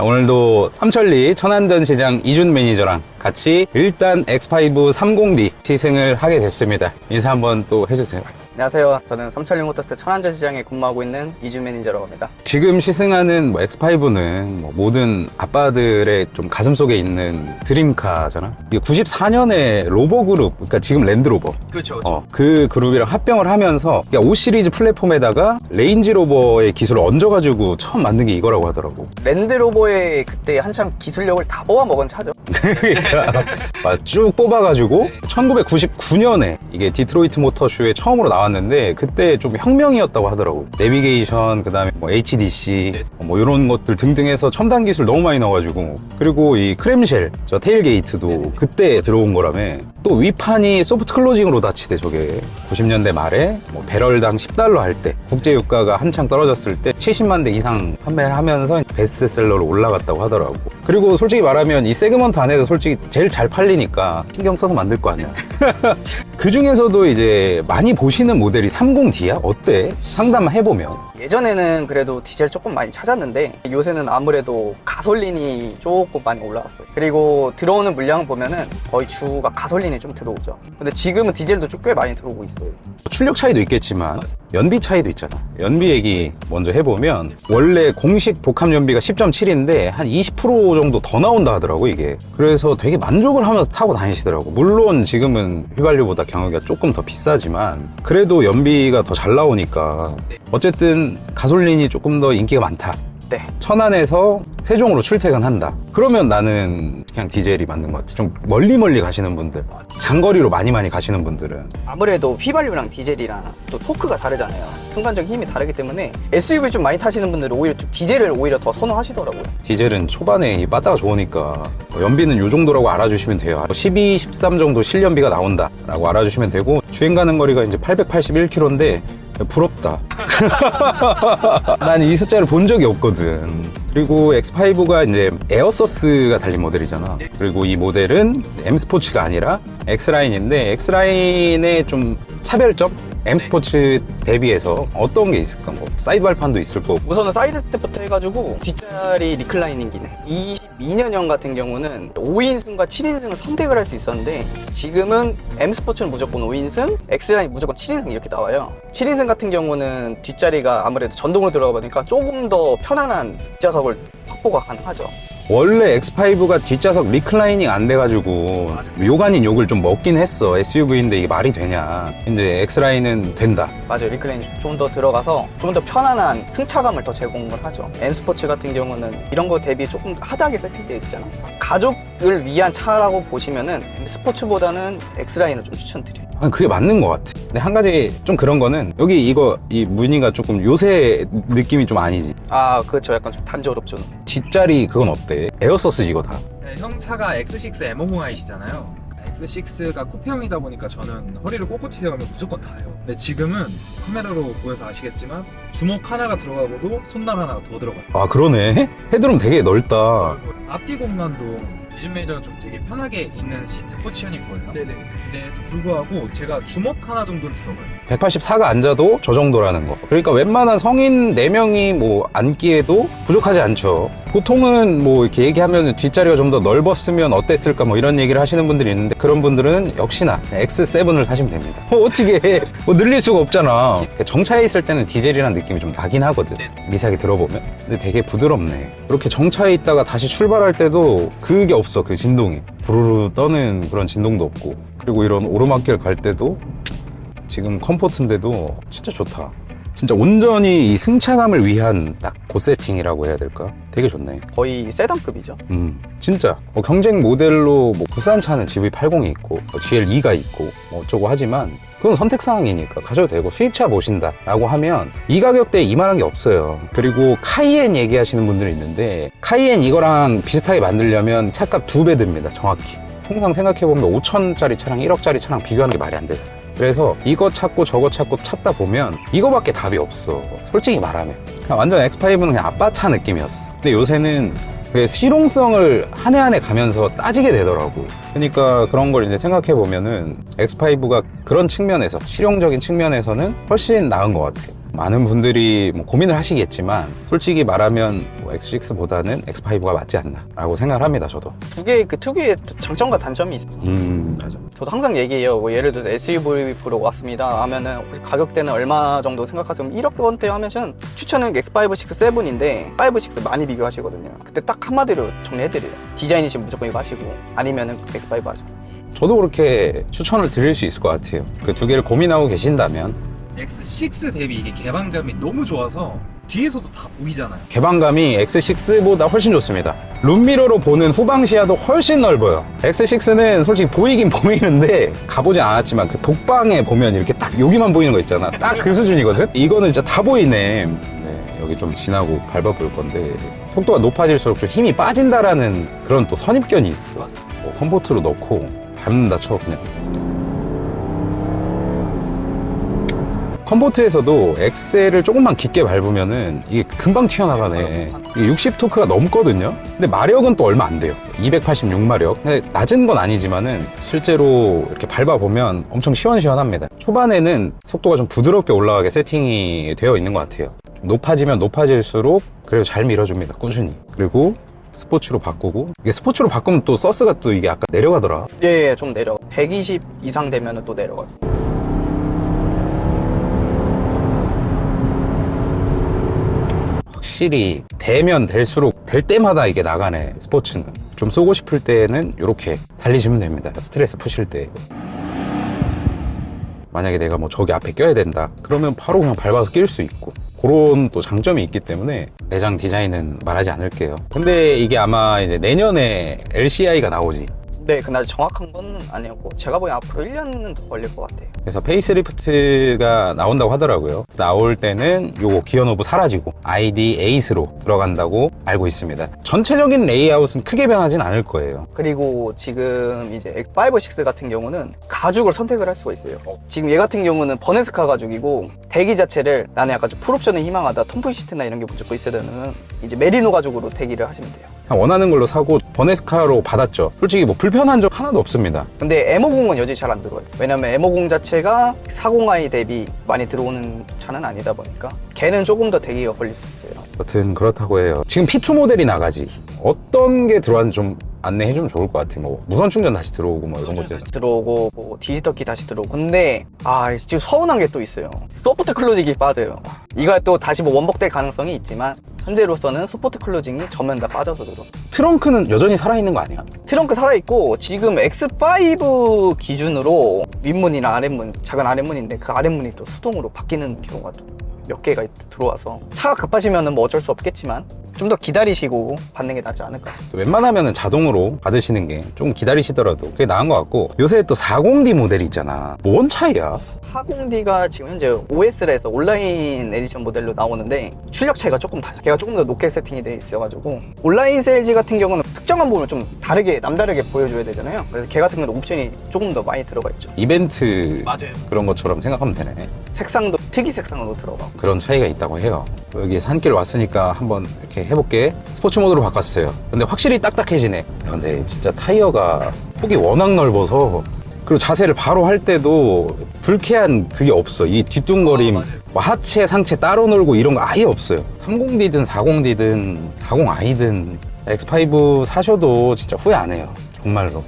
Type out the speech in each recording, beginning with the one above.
오늘도 삼천리 천안전시장 이준 매니저랑 같이 일단 X5 30D 시승을 하게 됐습니다. 인사 한번 또 해주세요. 안녕하세요. 저는 삼천리 모터스 천안전시장에 근무하고 있는 이준 매니저라고 합니다. 지금 시승하는 X5는 모든 아빠들의 좀 가슴속에 있는 드림카잖아. 이게 94년에 로버 그룹, 그러니까 지금 랜드로버. 그렇죠. 그 그룹이랑 합병을 하면서 5 시리즈 플랫폼에다가 레인지로버의 기술을 얹어가지고 처음 만든 게 이거라고 하더라고. 랜드로버의 그때 한참 기술력을 다 뽑아먹은 차죠. 그러니까 쭉 뽑아가지고 1999년에 이게 디트로이트 모터쇼에 처음으로 나왔는데 그때 좀 혁명이었다고 하더라고. 내비게이션, 그 다음에 HDC 이런 것들 등등 해서 첨단 기술 너무 많이 넣어가지고, 그리고 이 크램쉘, 저 테일게이트도 그때 들어온 거라며. 또 위판이 소프트 클로징으로 닫히대. 저게 90년대 말에 배럴당 $10 할 때, 국제유가가 한창 떨어졌을 때 70만 대 이상 판매하면서 베스트셀러로 올라갔다고 하더라고. 그리고 솔직히 말하면 이 세그먼트 안에서 솔직히 제일 잘 팔리니까 신경 써서 만들 거 아니야. 그 중에서도 이제 많이 보시는 모델이 30D야? 어때? 상담해보면. 예전에는 그래도 디젤 조금 많이 찾았는데 요새는 아무래도 가솔린이 조금 많이 올라갔어요. 그리고 들어오는 물량을 보면은 거의 주가 가솔린이 좀 들어오죠. 근데 지금은 디젤도 좀 꽤 많이 들어오고 있어요. 출력 차이도 있겠지만 연비 차이도 있잖아. 연비 얘기 먼저 해보면 원래 공식 복합 연비가 10.7인데 한 20% 정도 더 나온다 하더라고 이게. 그래서 되게 만족을 하면서 타고 다니시더라고. 물론 지금은 휘발유보다 경유가 조금 더 비싸지만 그래도 연비가 더 잘 나오니까 어쨌든 가솔린이 조금 더 인기가 많다. 네. 천안에서 세종으로 출퇴근한다. 그러면 나는 그냥 디젤이 맞는 것 같아. 좀 멀리 가시는 분들, 장거리로 많이 가시는 분들은. 아무래도 휘발유랑 디젤이랑 또 토크가 다르잖아요. 순간적인 힘이 다르기 때문에 SUV 좀 많이 타시는 분들은 오히려 좀 디젤을 오히려 더 선호하시더라고요. 디젤은 초반에 이 빠따가 좋으니까 연비는 요 정도라고 알아주시면 돼요. 12, 13 정도 실연비가 나온다 라고 알아주시면 되고, 주행 가는 거리가 이제 881km인데 부럽다. 난 이 숫자를 본 적이 없거든. 그리고 X5가 이제 에어서스가 달린 모델이잖아. 그리고 이 모델은 M 스포츠가 아니라 X라인인데, X라인의 좀 차별점? M 스포츠 대비해서 어떤 게 있을까? 사이드 발판도 있을 거고. 우선은 사이드 스텝부터 해가지고 뒷자리 리클라이닝 기능. 22년형 같은 경우는 5인승과 7인승을 선택을 할 수 있었는데 지금은 M 스포츠는 무조건 5인승, X라인 무조건 7인승 이렇게 나와요. 7인승 같은 경우는 뒷자리가 아무래도 전동으로 들어가 보니까 조금 더 편안한 뒷좌석을 확보가 가능하죠. 원래 X5가 뒷좌석 리클라이닝 안 돼가지고 욕 아닌 욕을 좀 먹긴 했어. SUV인데 이게 말이 되냐. 이제 X라인은 된다. 맞아요. 리클라이닝 좀 더 들어가서 좀 더 편안한 승차감을 더 제공을 하죠. M 스포츠 같은 경우는 이런 거 대비 조금 하드하게 세팅되어 있잖아. 가족을 위한 차라고 보시면은 M 스포츠보다는 X라인을 좀 추천드려요. 아니, 그게 맞는 것 같아. 근데 한 가지 좀 그런 거는 여기 이 무늬가 조금 요새 느낌이 좀 아니지. 아, 그렇죠. 약간 좀 단조롭죠. 뒷자리 그건 어때? 에어서스 이거 다. 네, 형 차가 X6 M50i시잖아요. X6가 쿠페형이다 보니까 저는 허리를 꼿꼿이 세우면 무조건 닿아요. 근데 지금은 카메라로 보여서 아시겠지만 주먹 하나가 들어가고도 손날 하나가 더 들어가요. 아, 그러네. 헤드룸 되게 넓다. 앞뒤 공간도 이준 매니저가 좀 되게 편하게 있는 시트 포지션일 거예요. 네네. 근데도 불구하고 제가 주먹 하나 정도는 들어가요. 184가 앉아도 저 정도라는 거. 그러니까 웬만한 성인 4명이 앉기에도 부족하지 않죠. 보통은 이렇게 얘기하면 뒷자리가 좀 더 넓었으면 어땠을까 이런 얘기를 하시는 분들이 있는데, 그런 분들은 역시나 X7을 사시면 됩니다. 어떻게 해? 늘릴 수가 없잖아. 정차해 있을 때는 디젤이라는 느낌이 좀 나긴 하거든. 미세하게 들어보면. 근데 되게 부드럽네. 이렇게 정차해 있다가 다시 출발할 때도 그게 없어. 그 진동이. 부르르 떠는 그런 진동도 없고. 그리고 이런 오르막길 갈 때도 지금 컴포트인데도 진짜 좋다. 진짜 온전히 이 승차감을 위한 딱 그 세팅이라고 해야 될까? 되게 좋네. 거의 세단급이죠. 진짜 경쟁 모델로 국산차는 GV80이 있고 GL2가 있고 어쩌고 하지만 그건 선택사항이니까 가셔도 되고, 수입차 모신다 라고 하면 이 가격대에 이만한 게 없어요. 그리고 카이엔 얘기하시는 분들이 있는데, 카이엔 이거랑 비슷하게 만들려면 차값 2배 듭니다. 정확히. 통상 생각해보면 5천짜리 차랑 1억짜리 차랑 비교하는 게 말이 안 되잖아. 그래서 이거 찾고 저거 찾고 찾다 보면 이거밖에 답이 없어. 솔직히 말하면 그냥 완전 X5는 그냥 아빠차 느낌이었어. 근데 요새는 그 실용성을 한 해 한 해 가면서 따지게 되더라고. 그러니까 그런 걸 이제 생각해 보면은 X5가 그런 측면에서, 실용적인 측면에서는 훨씬 나은 것 같아. 많은 분들이 뭐 고민을 하시겠지만 솔직히 말하면 뭐 X6보다는 X5가 맞지 않나 라고 생각을 합니다. 저도. 두 개의 그 특유의 장점과 단점이 있어요. 맞아. 저도 항상 얘기해요. 뭐 예를 들어서 SUV 프로 왔습니다 하면은 혹시 가격대는 얼마 정도 생각하세요? 1억 원대 하면은 추천은 X5, 6, 7인데 5, 6 많이 비교하시거든요. 그때 딱 한마디로 정리해드려요. 디자인이시면 무조건 이거 하시고 아니면은 X5 하죠. 저도 그렇게 추천을 드릴 수 있을 것 같아요. 그 두 개를 고민하고 계신다면. X6 대비 이게 개방감이 너무 좋아서 뒤에서도 다 보이잖아요. 개방감이 X6보다 훨씬 좋습니다. 룸미러로 보는 후방 시야도 훨씬 넓어요. X6는 솔직히 보이긴 보이는데 가보진 않았지만 그 독방에 보면 이렇게 딱 여기만 보이는 거 있잖아. 딱 그 수준이거든. 이거는 진짜 다 보이네. 네, 여기 좀 지나고 밟아볼 건데 속도가 높아질수록 좀 힘이 빠진다라는 그런 또 선입견이 있어. 뭐 컴포트로 넣고 밟는다 쳐 그냥. 컴포트에서도 엑셀을 조금만 깊게 밟으면은 이게 금방 튀어나가네. 이게 60 토크가 넘거든요. 근데 마력은 또 얼마 안 돼요. 286마력. 근데 낮은 건 아니지만은 실제로 이렇게 밟아보면 엄청 시원시원합니다. 초반에는 속도가 좀 부드럽게 올라가게 세팅이 되어 있는 것 같아요. 높아지면 높아질수록 그래도 잘 밀어줍니다. 꾸준히. 그리고 스포츠로 바꾸고, 이게 스포츠로 바꾸면 또 서스가 또 이게 아까 내려가더라. 예, 좀 내려. 120 이상 되면은 또 내려가요. 확실히 되면 될수록 될 때마다 이게 나가네. 스포츠는 좀 쏘고 싶을 때는 이렇게 달리시면 됩니다. 스트레스 푸실 때 만약에 내가 뭐 저기 앞에 껴야 된다 그러면 바로 그냥 밟아서 낄 수 있고, 그런 또 장점이 있기 때문에 내장 디자인은 말하지 않을게요. 근데 이게 아마 이제 내년에 LCI가 나오지. 네, 그날 정확한 건 아니었고 제가 보기엔 앞으로 1년은 더 걸릴 것 같아요. 그래서 페이스리프트가 나온다고 하더라고요. 나올 때는 요거 기어노브 사라지고 ID8으로 들어간다고 알고 있습니다. 전체적인 레이아웃은 크게 변하진 않을 거예요. 그리고 지금 이제 X5, 6 같은 경우는 가죽을 선택을 할 수가 있어요. 지금 얘 같은 경우는 버네스카 가죽이고 대기 자체를 나는 약간 좀 풀옵션을 희망하다 톰프리 시트나 이런 게 무조건 있어야 되는 이제 메리노 가죽으로 대기를 하시면 돼요. 원하는 걸로 사고 버네스카로 받았죠. 솔직히 뭐 불편한 점 하나도 없습니다. 근데 M50은 여전히 잘 안 들어와요. 왜냐면 M50 자체가 40i 대비 많이 들어오는 차는 아니다 보니까 걔는 조금 더 대기가 걸릴 수 있어요. 여튼 그렇다고 해요. 지금 P2 모델이 나가지. 어떤 게 들어왔는지 좀 안내해주면 좋을 것 같아. 뭐 무선 충전 다시 들어오고 뭐 이런 것들. 다시 들어오고 뭐 디지털 키 다시 들어오고. 근데 지금 서운한 게 또 있어요. 소프트 클로징이 빠져요. 이거 또 다시 뭐 원복될 가능성이 있지만 현재로서는 소프트 클로징이 전면 다 빠져서 들어. 트렁크는 여전히 살아있는 거 아니야? 트렁크 살아있고 지금 X5 기준으로 윗문이나 아랫문, 작은 아랫문인데 그 아랫문이 또 수동으로 바뀌는 경우가 또 몇 개가 들어와서 차가 급하시면 뭐 어쩔 수 없겠지만 좀 더 기다리시고 받는 게 낫지 않을까. 웬만하면 자동으로 받으시는 게 좀 기다리시더라도 그게 나은 것 같고, 요새 또 40D 모델이 있잖아. 뭔 차이야? 40D가 지금 현재 OS에서 온라인 에디션 모델로 나오는데 출력 차이가 조금 달라. 걔가 조금 더 높게 세팅이 돼 있어가지고 온라인 세일즈 같은 경우는 특정한 부분을 좀 다르게 남다르게 보여줘야 되잖아요. 그래서 걔 같은 경우는 옵션이 조금 더 많이 들어가 있죠. 이벤트 맞아요. 그런 것처럼 생각하면 되네. 색상도 특이 색상으로 들어가고. 그런 차이가 있다고 해요. 여기 산길 왔으니까 한번 이렇게 해볼게. 스포츠 모드로 바꿨어요. 근데 확실히 딱딱해지네. 근데 진짜 타이어가 폭이 워낙 넓어서, 그리고 자세를 바로 할 때도 불쾌한 그게 없어. 이 뒤뚱거림, 뭐 하체, 상체 따로 놀고 이런 거 아예 없어요. 30D든 40D든 40i든 X5 사셔도 진짜 후회 안 해요. 정말로.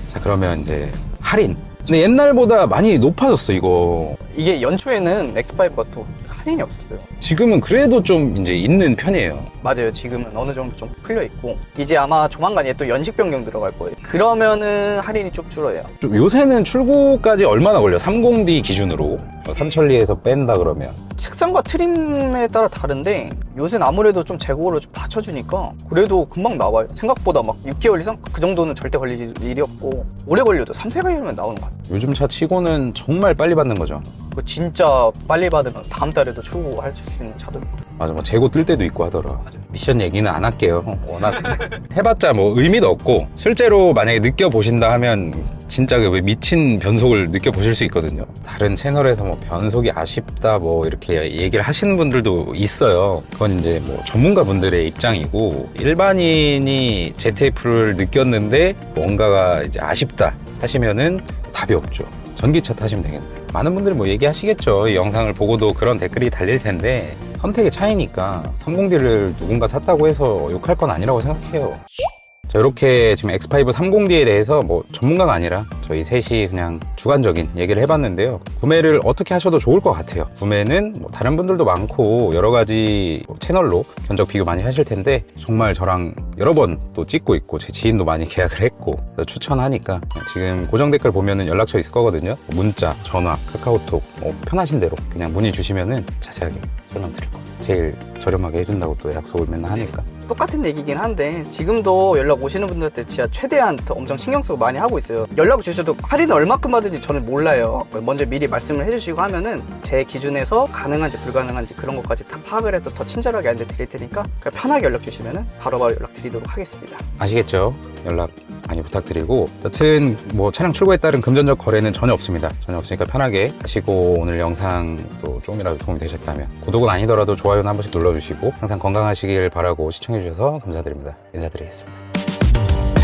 자, 그러면 이제 할인. 근데 옛날보다 많이 높아졌어, 이거. 이게 연초에는 X5가 또 할인이 없었어요. 지금은 그래도 좀 이제 있는 편이에요. 맞아요. 지금은 어느 정도 좀 풀려 있고 이제 아마 조만간 얘 또 연식 변경 들어갈 거예요. 그러면은 할인이 좀 줄어요. 좀 요새는 출고까지 얼마나 걸려? 30D 기준으로 삼천리에서 뺀다 그러면 색상과 트림에 따라 다른데 요새는 아무래도 좀 재고를 좀 받쳐주니까 그래도 금방 나와요. 생각보다 막 6개월 이상? 그 정도는 절대 걸릴 일이 없고 오래 걸려도 3-4개월이면 나오는 것 같아요. 요즘 차 치고는 정말 빨리 받는 거죠. 그거 진짜 빨리 받으면 다음 달에도 출고할 수 있는 차도 있고. 맞아, 뭐 재고 뜰 때도 있고 하더라. 미션 얘기는 안 할게요. 워낙 해봤자 뭐 의미도 없고, 실제로 만약에 느껴보신다 하면 진짜 그 미친 변속을 느껴보실 수 있거든요. 다른 채널에서 뭐 변속이 아쉽다 뭐 이렇게 얘기를 하시는 분들도 있어요. 그건 이제 뭐 전문가 분들의 입장이고, 일반인이 ZF를 느꼈는데 뭔가가 이제 아쉽다 하시면은 답이 없죠. 전기차 타시면 되겠네. 많은 분들이 뭐 얘기하시겠죠. 이 영상을 보고도 그런 댓글이 달릴 텐데 선택의 차이니까 30D를 누군가 샀다고 해서 욕할 건 아니라고 생각해요. 자, 이렇게 지금 X5 30D에 대해서 뭐 전문가가 아니라 저희 셋이 그냥 주관적인 얘기를 해봤는데요. 구매를 어떻게 하셔도 좋을 것 같아요. 구매는 뭐 다른 분들도 많고 여러 가지 채널로 견적 비교 많이 하실 텐데 정말 저랑 여러 번 또 찍고 있고 제 지인도 많이 계약을 했고 추천하니까 지금 고정 댓글 보면은 연락처 있을 거거든요. 문자, 전화, 카카오톡 편하신 대로 그냥 문의 주시면은 자세하게 설명드릴 거예요. 제일 저렴하게 해준다고 또 약속을 맨날 하니까. 똑같은 얘기긴 한데 지금도 연락 오시는 분들한테 진짜 최대한 더 엄청 신경 쓰고 많이 하고 있어요. 연락 주셔도 할인을 얼마큼 받을지 저는 몰라요. 먼저 미리 말씀을 해주시고 하면은 제 기준에서 가능한지 불가능한지 그런 것까지 다 파악을 해서 더 친절하게 안내 드릴 테니까 그냥 편하게 연락 주시면은 바로바로 연락 드리도록 하겠습니다. 아시겠죠? 연락 많이 부탁드리고 여튼 뭐 차량 출고에 따른 금전적 거래는 전혀 없습니다. 전혀 없으니까 편하게 하시고 오늘 영상 또 조금이라도 도움이 되셨다면 구독은 아니더라도 좋아요는 한 번씩 눌러주시고 항상 건강하시길 바라고 시청해주셔서 감사드립니다. 인사드리겠습니다.